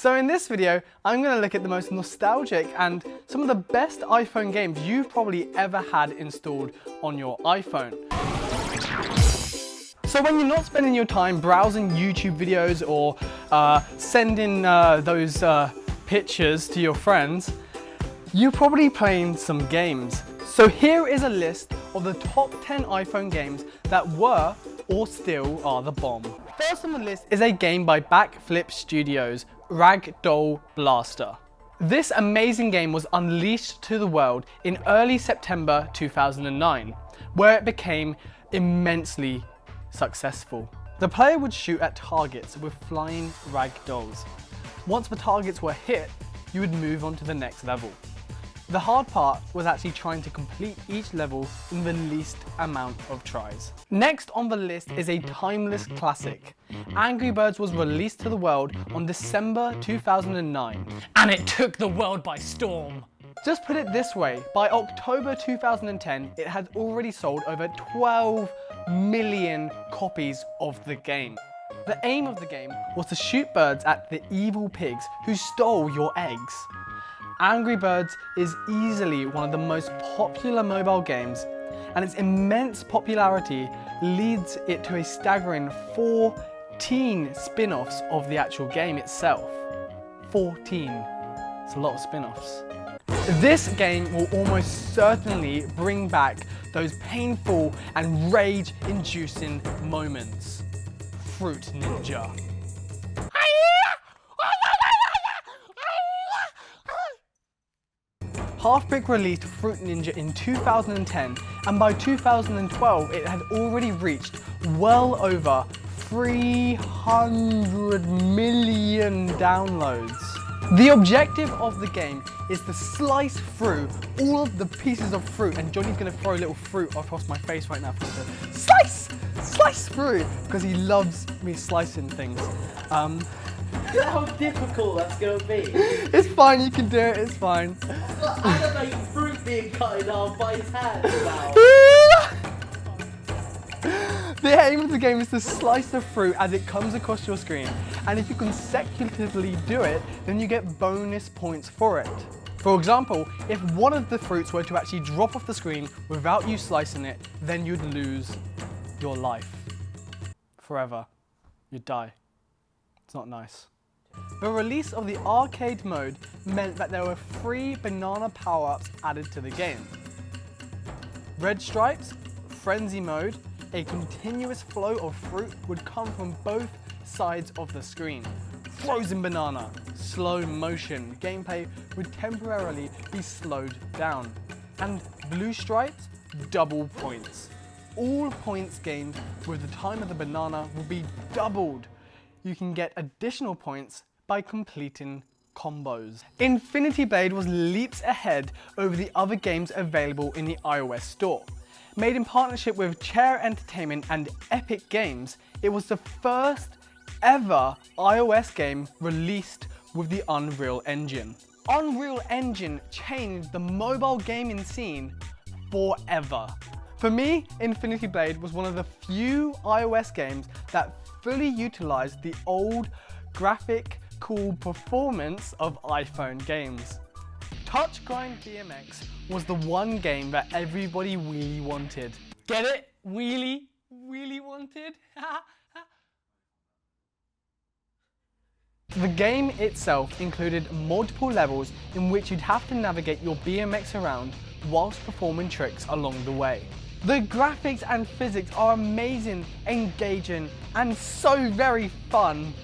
So in this video, I'm going to look at the most nostalgic and some of the best iPhone games you've probably ever had installed on your iPhone. So when you're not spending your time browsing YouTube videos or sending those pictures to your friends, you're probably playing some games. So here is a list of the top 10 iPhone games that were or still are the bomb. First on the list is a game by BACKFLIP Studios, Ragdoll Blaster. This amazing game was unleashed to the world in early September 2009, where it became immensely successful. The player would shoot at targets with flying ragdolls. Once the targets were hit, you would move on to the next level. The hard part was actually trying to complete each level in the least amount of tries. Next on the list is a timeless classic. Angry Birds was released to the world on December 2009, and it took the world by storm. Just put it this way, by October 2010, it had already sold over 12 million copies of the game. The aim of the game was to shoot birds at the evil pigs who stole your eggs. Angry Birds is easily one of the most popular mobile games, and its immense popularity leads it to a staggering 14 spin-offs of the actual game itself. 14. It's a lot of spin-offs. This game will almost certainly bring back those painful and rage-inducing moments. Fruit Ninja. HALFBRICK released Fruit Ninja in 2010, and by 2012 it had already reached well over 300 million downloads. The objective of the game is to slice through all of the pieces of fruit, and Johnny's going to throw a little fruit across my face right now for me to slice through, because he loves me slicing things. How difficult that's going to be. It's fine, you can do it, it's fine. Animate fruit being cut in half by his hands now. The aim of the game is to slice the fruit as it comes across your screen, and if you consecutively do it, then you get bonus points for it. For example, if one of the fruits were to actually drop off the screen without you slicing it, then you'd lose your life. Forever. You'd die. It's not nice. The release of the arcade mode meant that there were 3 banana power-ups added to the game. Red stripes, frenzy mode, a continuous flow of fruit would come from both sides of the screen. Frozen banana, slow motion, gameplay would temporarily be slowed down. And blue stripes, double points. All points gained with the time of the banana will be doubled. You can get additional points by completing combos. Infinity Blade was leaps ahead over the other games available in the iOS store. Made in partnership with Chair Entertainment and Epic Games, it was the first ever iOS game released with the Unreal Engine. Unreal Engine changed the mobile gaming scene forever. For me, Infinity Blade was one of the few iOS games that fully utilized the old graphic cool performance of iPhone games. TouchGrind BMX was the one game that everybody really wanted. Get it? Really wanted? The game itself included multiple levels in which you'd have to navigate your BMX around whilst performing tricks along the way. The graphics and physics are amazing, engaging, and so very fun.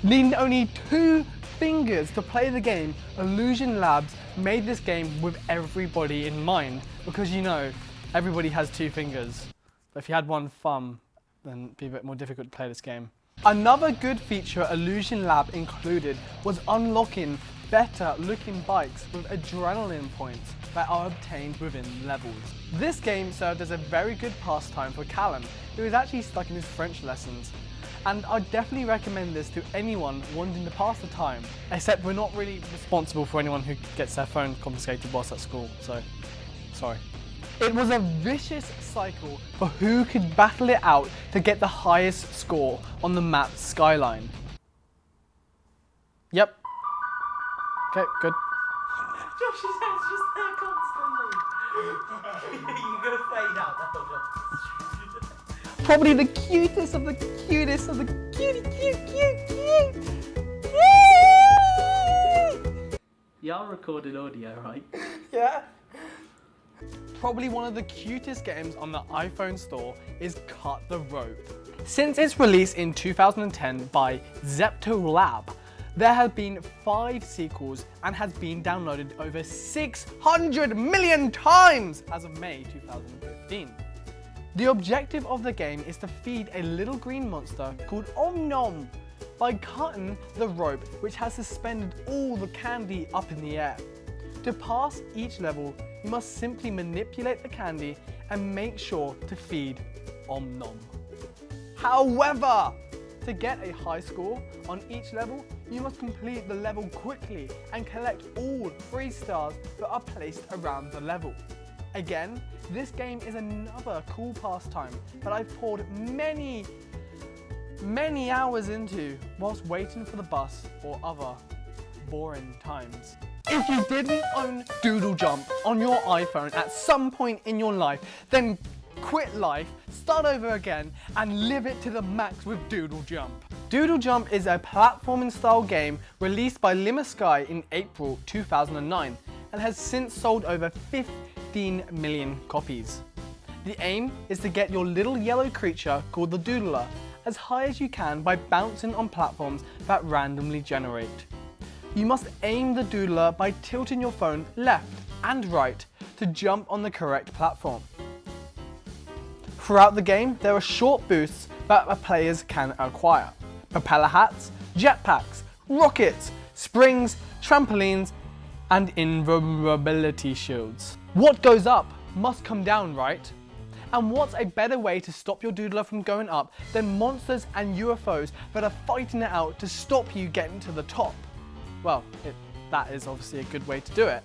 Needing only 2 fingers to play the game, Illusion Labs made this game with everybody in mind, because you know, everybody has 2 fingers. But if you had 1 thumb, then it'd be a bit more difficult to play this game. Another good feature Illusion Lab included was unlocking better looking bikes with adrenaline points that are obtained within levels. This game served as a very good pastime for Callum, who is actually stuck in his French lessons. And I definitely recommend this to anyone wanting to pass the time, except we're not really responsible for anyone who gets their phone confiscated whilst at school, so sorry. It was a vicious cycle for who could battle it out to get the highest score on the map's skyline. Yep, Okay, good. Josh's head's just there constantly. You're gonna fade out that one. Probably the cutest of the cutest of the cute. You are recording audio, right? Yeah. Probably one of the cutest games on the iPhone store is Cut the Rope. Since its release in 2010 by FISHLABS, there have been 5 sequels and has been downloaded over 600 million times as of May 2015. The objective of the game is to feed a little green monster called Om Nom by cutting the rope which has suspended all the candy up in the air. To pass each level, you must simply manipulate the candy and make sure to feed Om Nom. However, to get a high score on each level, you must complete the level quickly and collect all 3 stars that are placed around the level. Again, this game is another cool pastime that I've poured many hours into whilst waiting for the bus or other boring times. If you didn't own Doodle Jump on your iPhone at some point in your life, then quit life, start over again, and live it to the max with Doodle Jump. Doodle Jump is a platforming style game released by LIMASKY in April 2009 and has since sold over 15 million copies. The aim is to get your little yellow creature called the Doodler as high as you can by bouncing on platforms that randomly generate. You must aim the Doodler by tilting your phone left and right to jump on the correct platform. Throughout the game, there are short boosts that players can acquire. Propeller hats, jetpacks, rockets, springs, trampolines, and invulnerability shields. What goes up must come down, right? And what's a better way to stop your Doodler from going up than monsters and UFOs that are fighting it out to stop you getting to the top? Well, that is obviously a good way to do it.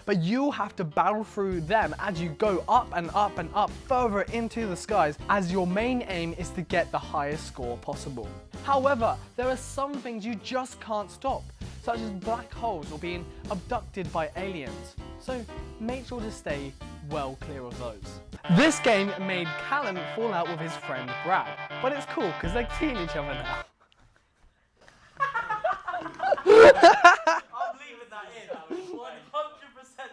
But you'll have to battle through them as you go up and up and up further into the skies, as your main aim is to get the highest score possible. However, there are some things you just can't stop, such as black holes or being abducted by aliens. So make sure to stay well clear of those. This game made Callum fall out with his friend Brad, but it's cool because they're seeing each other now. I'm leaving that in. 100%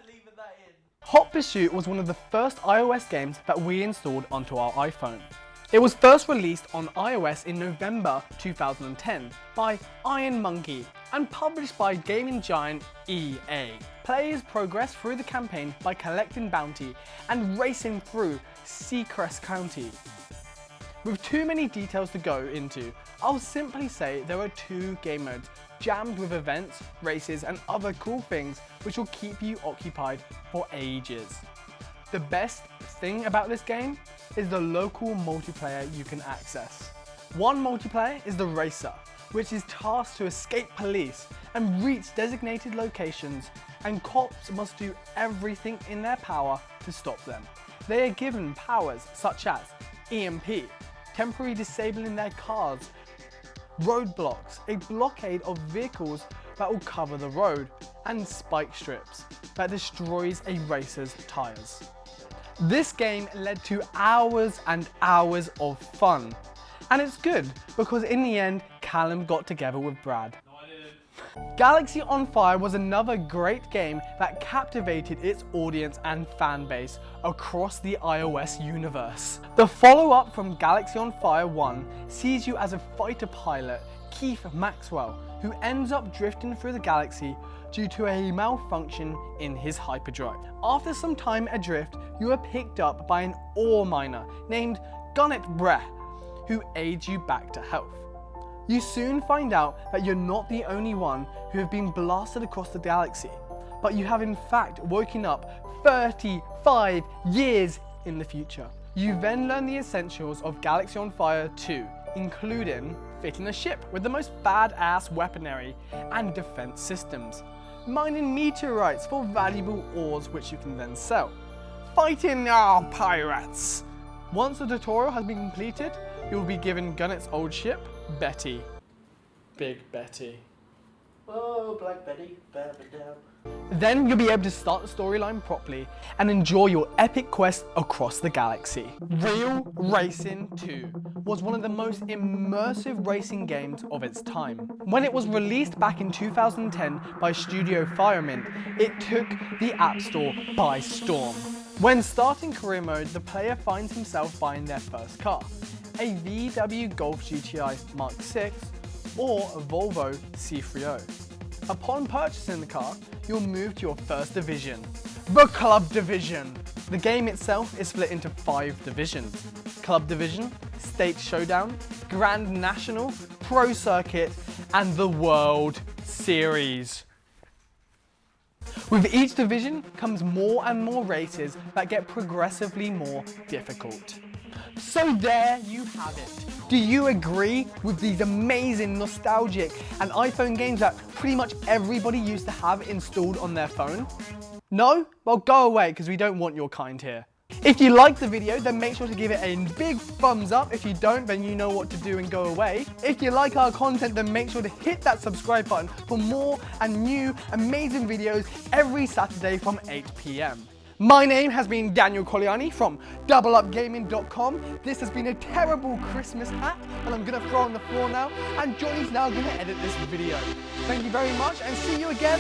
leaving that in. Hot Pursuit was one of the first iOS games that we installed onto our iPhone. It was first released on iOS in November 2010 by Iron Monkey and published by gaming giant EA. Players progress through the campaign by collecting bounty and racing through Seacrest County. With too many details to go into, I'll simply say there are 2 game modes jammed with events, races and other cool things which will keep you occupied for ages. The best thing about this game is the local multiplayer you can access. One multiplayer is the Racer, which is tasked to escape police and reach designated locations, and cops must do everything in their power to stop them. They are given powers such as EMP, temporarily disabling their cars, roadblocks, a blockade of vehicles that will cover the road, and spike strips that destroys a racer's tyres. This game led to hours and hours of fun, and it's good because in the end Callum got together with Brad. No, I didn't. Galaxy on Fire was another great game that captivated its audience and fan base across the iOS universe. The follow-up from Galaxy on Fire 1 sees you as a fighter pilot, Keith Maxwell, who ends up drifting through the galaxy due to a malfunction in his hyperdrive. After some time adrift, you are picked up by an ore miner named Gunnet Breh, who aids you back to health. You soon find out that you're not the only one who have been blasted across the galaxy, but you have in fact woken up 35 years in the future. You then learn the essentials of Galaxy on Fire 2, including fitting a ship with the most badass weaponry and defense systems, mining meteorites for valuable ores which you can then sell, fighting our pirates. Once the tutorial has been completed, you will be given Gunnet's old ship, Betty. Big Betty. Oh, Black Betty, down. Then you'll be able to start the storyline properly and enjoy your epic quest across the galaxy. Real Racing 2 was one of the most immersive racing games of its time. When it was released back in 2010 by Studio FIREMONKEYS, it took the App Store by storm. When starting career mode, the player finds himself buying their first car, a VW Golf GTI Mark 6 or a Volvo C30. Upon purchasing the car, you'll move to your first division, the Club Division. The game itself is split into 5 divisions: Club Division, State Showdown, Grand National, Pro Circuit, and the World Series. With each division comes more and more races that get progressively more difficult. So there you have it. Do you agree with these amazing, nostalgic and iPhone games that pretty much everybody used to have installed on their phone? No? Well, go away, because we don't want your kind here. If you liked the video, then make sure to give it a big thumbs up. If you don't, then you know what to do and go away. If you like our content, then make sure to hit that subscribe button for more and new amazing videos every Saturday from 8 PM. My name has been Daniel Coliani from DoubleUpGaming.com. This has been a terrible Christmas hat that I'm going to throw on the floor now, and Johnny's now going to edit this video. Thank you very much, and see you again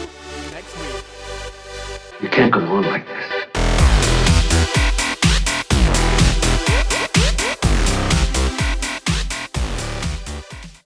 next week. You can't go on like this.